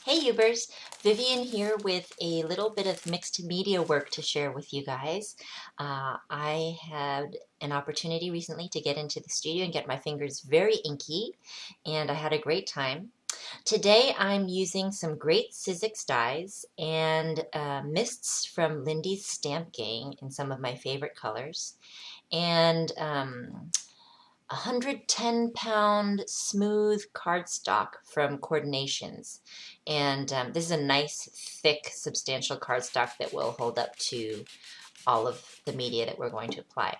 Hey Ubers, Vivian here with a little bit of mixed media work to share with you guys. I had an opportunity recently to get into the studio and get my fingers very inky, and I had a great time. Today I'm using some great Sizzix dyes and mists from Lindy's Stamp Gang in some of my favorite colors, and 110-pound smooth cardstock from Coordinations. And this is a nice, thick, substantial cardstock that will hold up to all of the media that we're going to apply.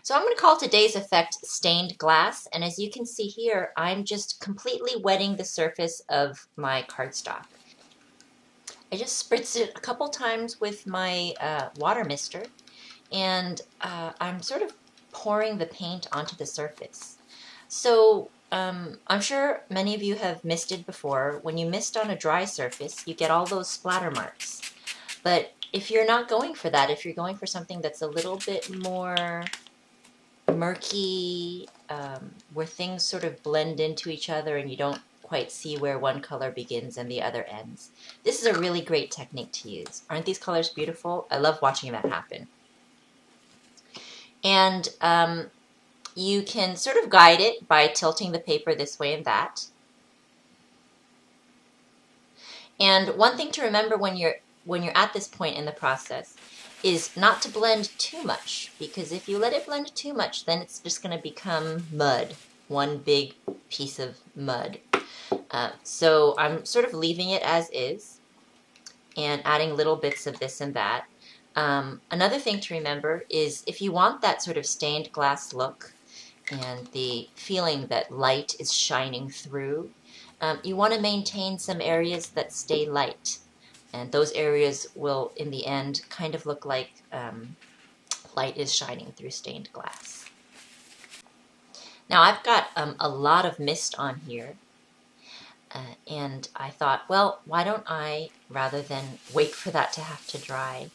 So I'm going to call today's effect stained glass. And as you can see here, I'm just completely wetting the surface of my cardstock. I just spritzed it a couple times with my water mister, and I'm sort of pouring the paint onto the surface. So I'm sure many of you have misted before. When you mist on a dry surface, you get all those splatter marks. But if you're not going for that, if you're going for something that's a little bit more murky, where things sort of blend into each other and you don't quite see where one color begins and the other ends, this is a really great technique to use. Aren't these colors beautiful? I love watching that happen. And you can sort of guide it by tilting the paper this way and that. And one thing to remember when you're at this point in the process is not to blend too much, because if you let it blend too much, then it's just going to become mud, one big piece of mud. So I'm sort of leaving it as is and adding little bits of this and that. Another thing to remember is if you want that sort of stained glass look and the feeling that light is shining through, you want to maintain some areas that stay light. And those areas will, in the end, kind of look like light is shining through stained glass. Now I've got a lot of mist on here. And I thought, well, why don't I, rather than wait for that to have to dry,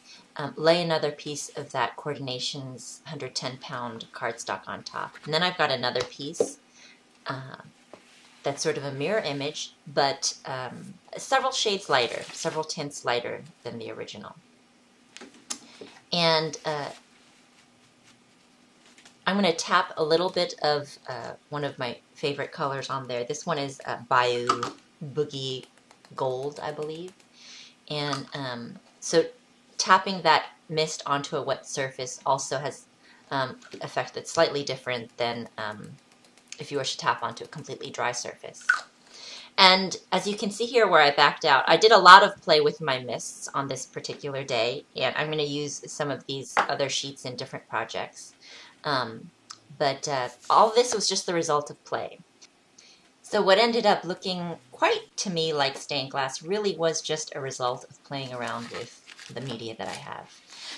lay another piece of that Coordinations 110-pound cardstock on top. And then I've got another piece that's sort of a mirror image, but several shades lighter, several tints lighter than the original. And I'm going to tap a little bit of one of my favorite colors on there. This one is Bayou Boogie Gold, I believe. And so tapping that mist onto a wet surface also has effect that's slightly different than if you were to tap onto a completely dry surface. And as you can see here where I backed out, I did a lot of play with my mists on this particular day, and I'm going to use some of these other sheets in different projects. But all this was just the result of play. So what ended up looking quite to me like stained glass really was just a result of playing around with the media that I have.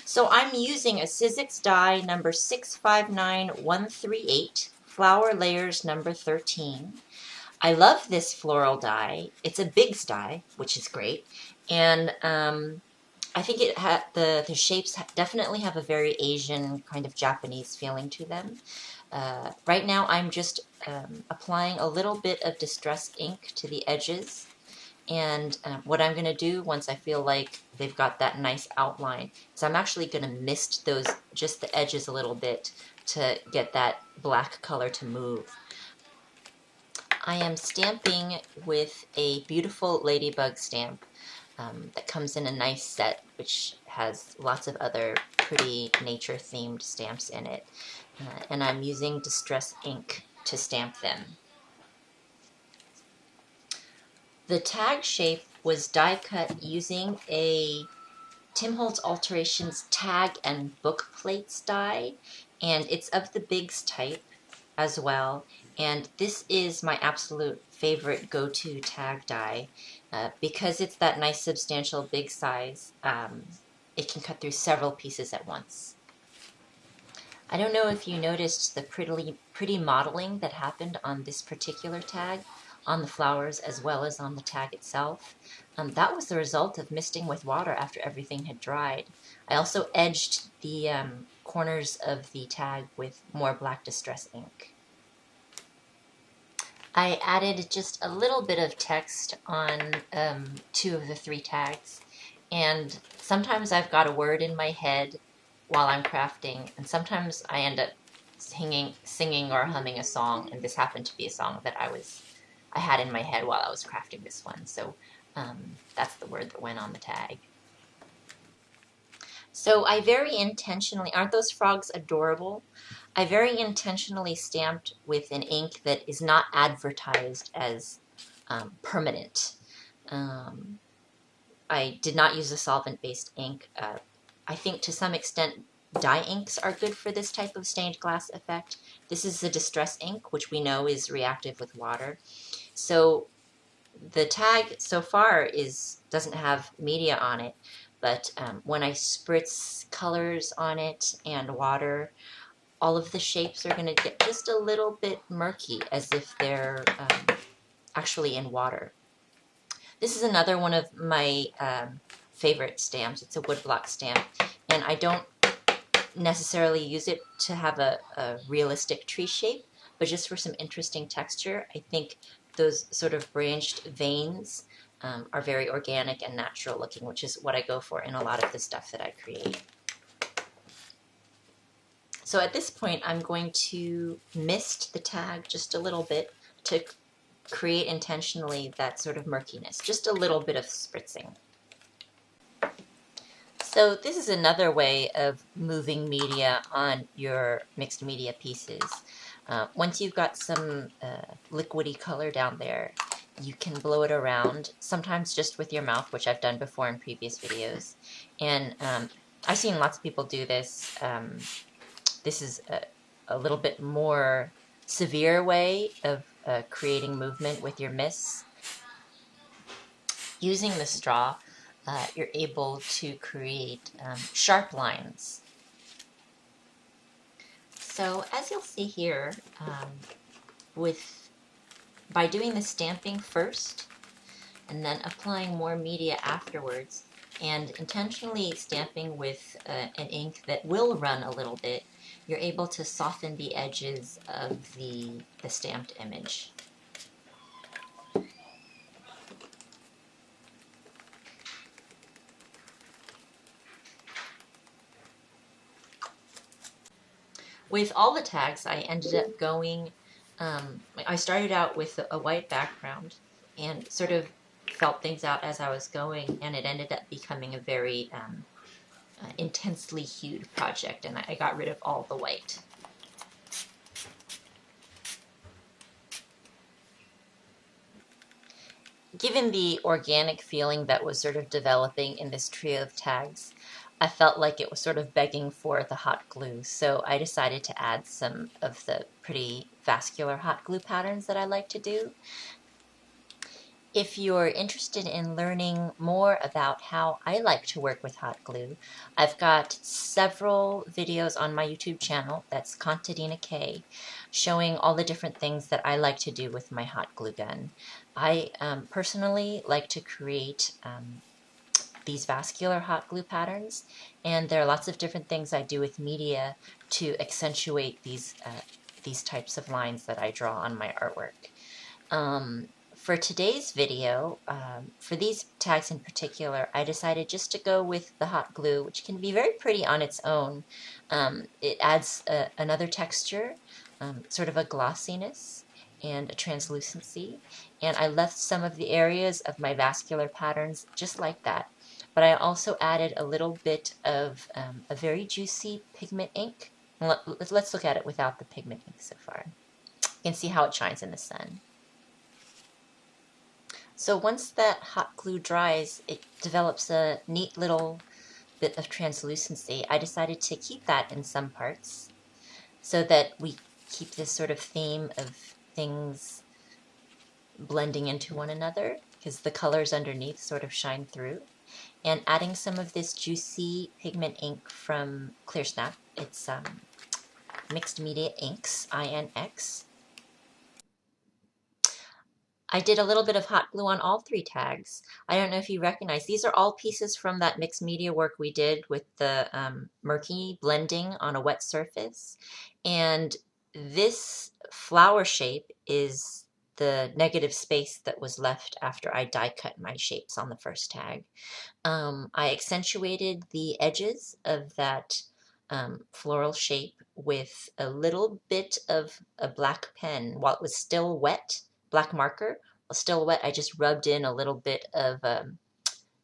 So I'm using a Sizzix die number 659138, Flower Layers number 13. I love this floral die. It's a Biggs die, which is great. And I think it the shapes definitely have a very Asian kind of Japanese feeling to them. Right now I'm just applying a little bit of distress ink to the edges, and what I'm going to do once I feel like they've got that nice outline is I'm actually going to mist those, just the edges a little bit to get that black color to move. I am stamping with a beautiful ladybug stamp that comes in a nice set, which has lots of other pretty nature-themed stamps in it. And I'm using distress ink to stamp them. The tag shape was die cut using a Tim Holtz Alterations tag and book plates die, and it's of the Biggs type as well. And this is my absolute favorite go-to tag die because it's that nice substantial big size. It can cut through several pieces at once. I don't know if you noticed the pretty modeling that happened on this particular tag, on the flowers as well as on the tag itself. That was the result of misting with water after everything had dried. I also edged the corners of the tag with more black distress ink. I added just a little bit of text on 2 of the 3 tags, and sometimes I've got a word in my head while I'm crafting, and sometimes I end up singing or humming a song, and this happened to be a song that I had in my head while I was crafting this one, so that's the word that went on the tag. So I very intentionally, aren't those frogs adorable? I very intentionally stamped with an ink that is not advertised as permanent. Um, I did not use a solvent-based ink. I think to some extent dye inks are good for this type of stained glass effect. This is a distress ink, which we know is reactive with water. So the tag so far doesn't have media on it, but when I spritz colors on it and water, all of the shapes are going to get just a little bit murky, as if they're actually in water. This is another one of my favorite stamps. It's a woodblock stamp, and I don't necessarily use it to have a realistic tree shape, but just for some interesting texture. I think those sort of branched veins are very organic and natural looking, which is what I go for in a lot of the stuff that I create. So at this point, I'm going to mist the tag just a little bit to create intentionally that sort of murkiness, just a little bit of spritzing. So this is another way of moving media on your mixed media pieces. Once you've got some liquidy color down there, you can blow it around, sometimes just with your mouth, which I've done before in previous videos. And I've seen lots of people do this. This is a little bit more severe way of creating movement with your mists. Using the straw, you're able to create sharp lines. So as you'll see here, by doing the stamping first and then applying more media afterwards, and intentionally stamping with an ink that will run a little bit, you're able to soften the edges of the stamped image. With all the tags, I ended up going, I started out with a white background and sort of felt things out as I was going, and it ended up becoming a very intensely hued project, and I got rid of all the white. Given the organic feeling that was sort of developing in this trio of tags, I felt like it was sort of begging for the hot glue, so I decided to add some of the pretty vascular hot glue patterns that I like to do. If you're interested in learning more about how I like to work with hot glue, I've got several videos on my YouTube channel, that's Contadina K, showing all the different things that I like to do with my hot glue gun. I personally like to create these vascular hot glue patterns, and there are lots of different things I do with media to accentuate these types of lines that I draw on my artwork. For today's video, for these tags in particular, I decided just to go with the hot glue, which can be very pretty on its own. It adds another texture, sort of a glossiness and a translucency, and I left some of the areas of my vascular patterns just like that. But I also added a little bit of a very juicy pigment ink. Let's look at it without the pigment ink so far. You can see how it shines in the sun. So once that hot glue dries, it develops a neat little bit of translucency. I decided to keep that in some parts so that we keep this sort of theme of things blending into one another, because the colors underneath sort of shine through. And adding some of this juicy pigment ink from ClearSnap. It's Mixed Media Inks, INX. I did a little bit of hot glue on all 3 tags. I don't know if you recognize, these are all pieces from that mixed media work we did with the murky blending on a wet surface. And this flower shape is the negative space that was left after I die cut my shapes on the first tag. I accentuated the edges of that floral shape with a little bit of a black pen while it was still wet, black marker, while still wet. I just rubbed in a little bit of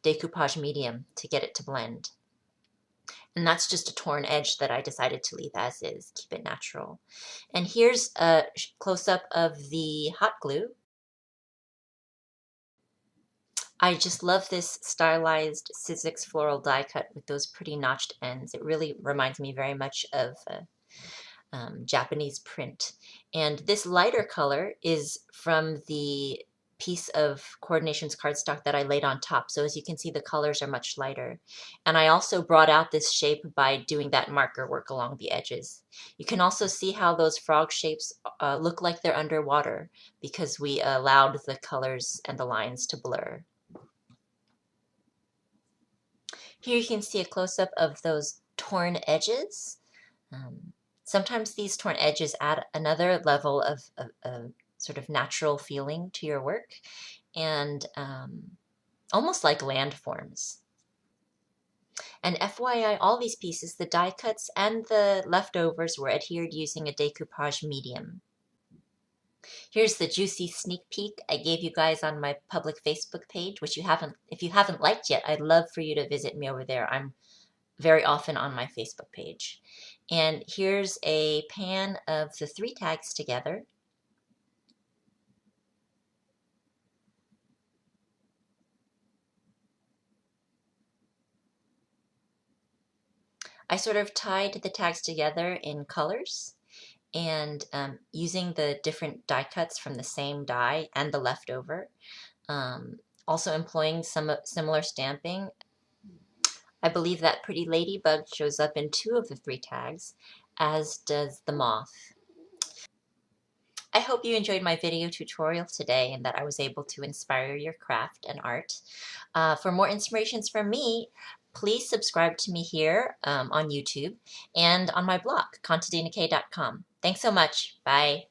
decoupage medium to get it to blend. And that's just a torn edge that I decided to leave as is, keep it natural. And here's a close-up of the hot glue. I just love this stylized Sizzix floral die cut with those pretty notched ends. It really reminds me very much of Japanese print. And this lighter color is from the piece of Coordinations cardstock that I laid on top. So as you can see, the colors are much lighter. And I also brought out this shape by doing that marker work along the edges. You can also see how those frog shapes look like they're underwater because we allowed the colors and the lines to blur. Here you can see a close-up of those torn edges. Sometimes these torn edges add another level of sort of natural feeling to your work, and almost like landforms. And FYI, all these pieces, the die cuts and the leftovers, were adhered using a decoupage medium. Here's the juicy sneak peek I gave you guys on my public Facebook page, which if you haven't liked yet, I'd love for you to visit me over there. I'm very often on my Facebook page. And here's a pan of the 3 tags together. I sort of tied the tags together in colors, and using the different die cuts from the same die and the leftover. Also employing some similar stamping. I believe that pretty ladybug shows up in 2 of the 3 tags, as does the moth. I hope you enjoyed my video tutorial today and that I was able to inspire your craft and art. For more inspirations from me, please subscribe to me here on YouTube and on my blog, contadinakay.com. Thanks so much. Bye.